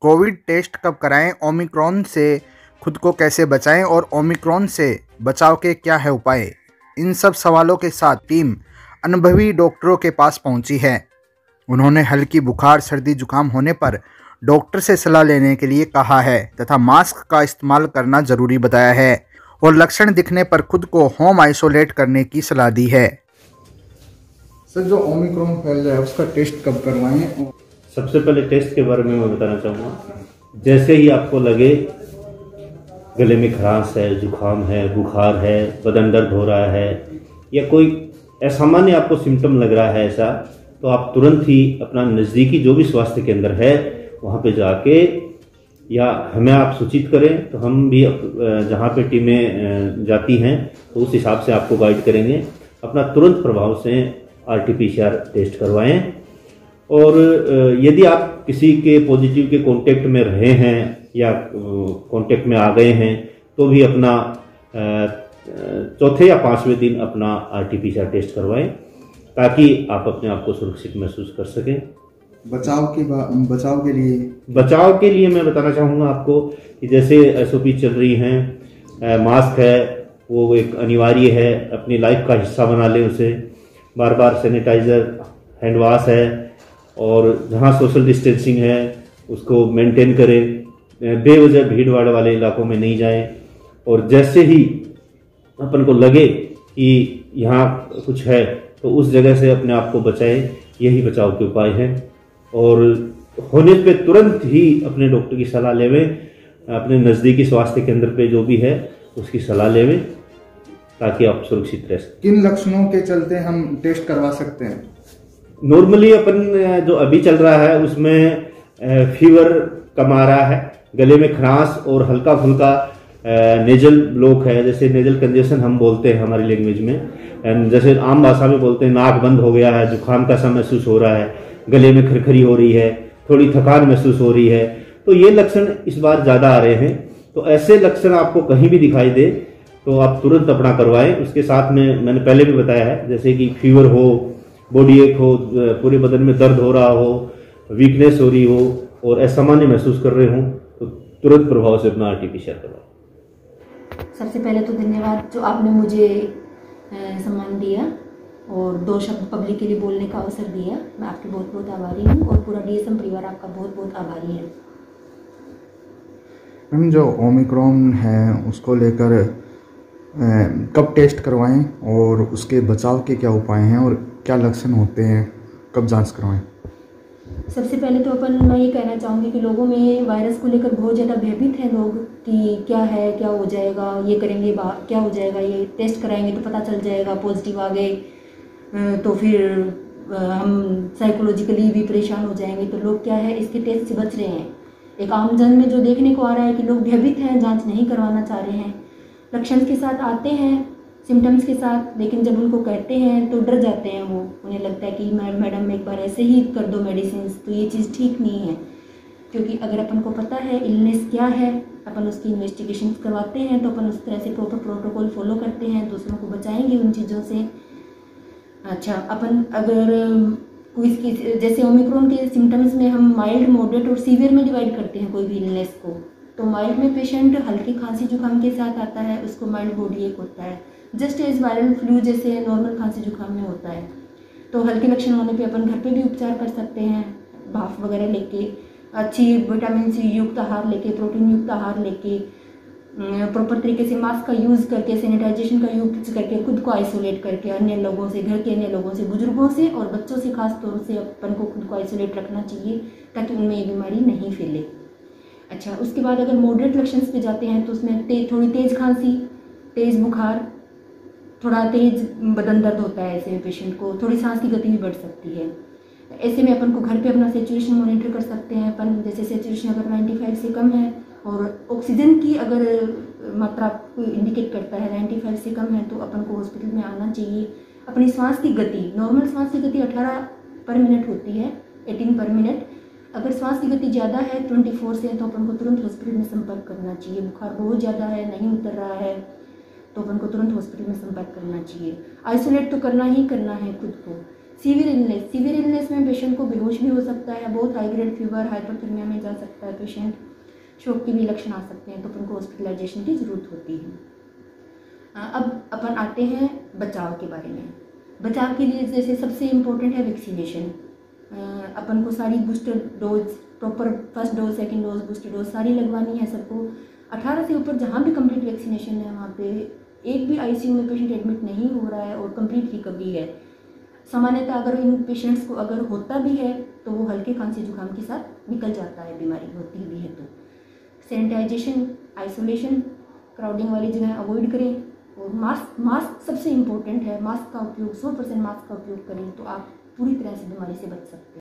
Covid test कब कराएं, Omicron से खुद को कैसे बचाएं और ओमिक्रॉन से बचाव के क्या है उपाय। इन सब सवालों के साथ टीम अनुभवी डॉक्टरों के पास पहुंची है। उन्होंने हल्की बुखार, सर्दी, जुकाम होने पर डॉक्टर से सलाह लेने के लिए कहा है तथा मास्क का इस्तेमाल करना जरूरी बताया है और लक्षण दिखने पर खुद को होम आइसोलेट करने की सलाह दी है। सर, जो ओमिक्रॉन फैल रहा है उसका टेस्ट कब करवाएं? सबसे पहले टेस्ट के बारे में मैं बताना चाहूँगा। जैसे ही आपको लगे गले में खराश है, जुकाम है, बुखार है, बदन दर्द हो रहा है या कोई असामान्य आपको सिम्टम लग रहा है ऐसा, तो आप तुरंत ही अपना नज़दीकी जो भी स्वास्थ्य केंद्र है वहाँ पे जाके या हमें आप सूचित करें तो हम भी जहाँ पे टीमें जाती हैं तो उस हिसाब से आपको गाइड करेंगे। अपना तुरंत प्रभाव से RT-PCR टेस्ट करवाएं और यदि आप किसी के पॉजिटिव के कांटेक्ट में रहे हैं या कांटेक्ट में आ गए हैं तो भी अपना चौथे या पांचवें दिन अपना RT-PCR टेस्ट करवाएं ताकि आप अपने आप को सुरक्षित महसूस कर सकें। बचाव के लिए मैं बताना चाहूँगा आपको कि जैसे SOP चल रही हैं, मास्क है वो एक अनिवार्य है, अपनी लाइफ का हिस्सा बना लें उसे। बार बार सैनिटाइज़र, हैंड वॉश है और जहाँ सोशल डिस्टेंसिंग है उसको मेंटेन करें। बेवजह भीड़ भाड़ वाले इलाकों में नहीं जाएं और जैसे ही अपन को लगे कि यहाँ कुछ है तो उस जगह से अपने आप को बचाएं। यही बचाव के उपाय हैं और होने पे तुरंत ही अपने डॉक्टर की सलाह लेवें, अपने नज़दीकी स्वास्थ्य केंद्र पे जो भी है उसकी सलाह लेवें ताकि आप सुरक्षित रह सकें। किन लक्षणों के चलते हम टेस्ट करवा सकते हैं? नॉर्मली अपन जो अभी चल रहा है उसमें फीवर कम आ रहा है, गले में खराश और हल्का फुल्का नेजल ब्लॉक है, जैसे नेजल कंजेशन हम बोलते हैं हमारी लैंग्वेज में, जैसे आम भाषा में बोलते हैं नाक बंद हो गया है, जुकाम का सा महसूस हो रहा है, गले में खरखरी हो रही है, थोड़ी थकान महसूस हो रही है, तो ये लक्षण इस बार ज़्यादा आ रहे हैं। तो ऐसे लक्षण आपको कहीं भी दिखाई दे तो आप तुरंत अपना करवाएं। उसके साथ में मैंने पहले भी बताया है जैसे कि फीवर हो, बॉडी एक हो, पूरे बदन में दर्द हो रहा हो, वीकनेस हो रही हो और असामान्य महसूस कर रहे हो तो तुरंत प्रभाव से अपना RT-PCR करवाएं। सबसे पहले तो धन्यवाद जो आपने मुझे सम्मान दिया और 2 शब्द पब्लिक के लिए बोलने का अवसर दिया। मैं आपकी बहुत बहुत आभारी हूँ और पूरा DSM परिवार आपका बहुत बहुत आभारी है। मैम, जो ओमिक्रॉन है उसको लेकर कब टेस्ट करवाएं और उसके बचाव के क्या उपाय हैं और क्या लक्षण होते हैं, कब जांच करवाएं? सबसे पहले तो मैं ये कहना चाहूँगी कि लोगों में वायरस को लेकर बहुत ज़्यादा भयभीत हैं लोग कि क्या है, क्या हो जाएगा, ये करेंगे क्या हो जाएगा, ये टेस्ट कराएंगे तो पता चल जाएगा, पॉजिटिव आ गए तो फिर हम साइकोलॉजिकली भी परेशान हो जाएंगे। तो लोग क्या है इसके टेस्ट से बच रहे हैं। एक आम जन में जो देखने को आ रहा है कि लोग भयभीत हैं, जांच नहीं करवाना चाह रहे हैं, लक्षण के साथ आते हैं, सिम्टम्स के साथ, लेकिन जब उनको कहते हैं तो डर जाते हैं वो। उन्हें लगता है कि मैडम एक बार ऐसे ही कर दो मेडिसिन, तो ये चीज़ ठीक नहीं है। क्योंकि अगर अपन को पता है इलनेस क्या है, अपन उसकी इन्वेस्टिगेशन करवाते हैं तो अपन उस तरह से प्रॉपर प्रोटोकॉल फॉलो करते हैं, दूसरों को बचाएंगे उन चीज़ों से। अच्छा, अपन अगर कोई जैसे ओमिक्रॉन के सिम्टम्स में हम माइल्ड, मॉडरेट और सीवियर में डिवाइड करते हैं कोई भी इलनेस को। तो माइल्ड में पेशेंट हल्की खांसी जुकाम के साथ आता है, उसको माइल्ड बॉडी एक होता है, जस्ट एज वायरल फ्लू जैसे नॉर्मल खांसी जुकाम में होता है। तो हल्के लक्षण होने पे अपन घर पे भी उपचार कर सकते हैं, भाप वगैरह लेके, अच्छी विटामिन C युक्त आहार लेके, प्रोटीन युक्त आहार लेके, प्रॉपर तरीके से मास्क का यूज़ करके, सैनिटाइजेशन का यूज़ करके, खुद को आइसोलेट करके अन्य लोगों से, घर के अन्य लोगों से, बुजुर्गों से और बच्चों से खास तौर से अपन को खुद को आइसोलेट रखना चाहिए ताकि उनमें ये बीमारी नहीं फैले। अच्छा, उसके बाद अगर मॉडरेट लक्षण पे जाते हैं तो उसमें थोड़ी तेज़ खांसी, तेज़ बुखार, थोड़ा तेज़ बदन दर्द होता है, ऐसे में पेशेंट को थोड़ी सांस की गति भी बढ़ सकती है। ऐसे में अपन को घर पे अपना सैचुरेशन मॉनिटर कर सकते हैं। अपन जैसे सैचुरेशन अगर 95 से कम है और ऑक्सीजन की अगर मात्रा आपको इंडिकेट करता है 95 से कम है तो अपन को हॉस्पिटल में आना चाहिए। अपनी सांस की गति, नॉर्मल सांस की गति 18 पर मिनट होती है, 18 पर मिनट। अगर सांस की गति ज़्यादा है 24 से तो अपन को तुरंत हॉस्पिटल में संपर्क करना चाहिए। बुखार बहुत ज़्यादा है, नहीं उतर रहा है तो अपन को तुरंत हॉस्पिटल में संपर्क करना चाहिए। आइसोलेट तो करना ही करना है खुद को। सीवियर इलनेस में पेशेंट को बेहोश भी हो सकता है, बहुत हाई ग्रेड फीवर हाइपरथर्मिया में जा सकता है पेशेंट, शॉक के भी लक्षण आ सकते हैं, तो उनको हॉस्पिटलाइजेशन की ज़रूरत होती है। अब अपन आते हैं बचाव के बारे में। बचाव के लिए जैसे सबसे इम्पोर्टेंट है वैक्सीनेशन। अपन को सारी booster dose, proper first dose, second dose, booster dose सारी लगवानी है सबको। 18 से ऊपर जहाँ भी कंप्लीट वैक्सीनेशन है वहाँ पे एक भी आईसीयू में पेशेंट एडमिट नहीं हो रहा है और कंप्लीट रिकवरी है। सामान्यतः अगर इन पेशेंट्स को अगर होता भी है तो वो हल्के खांसी जुकाम के साथ निकल जाता है, बीमारी होती भी है तो। सैनिटाइजेशन, आइसोलेशन, क्राउडिंग वाली जगह अवॉइड करें और मास्क सबसे इम्पोर्टेंट है। मास्क का उपयोग 100% मास्क का उपयोग करें तो आप पूरी तरह से बीमारी से बच सकते हैं।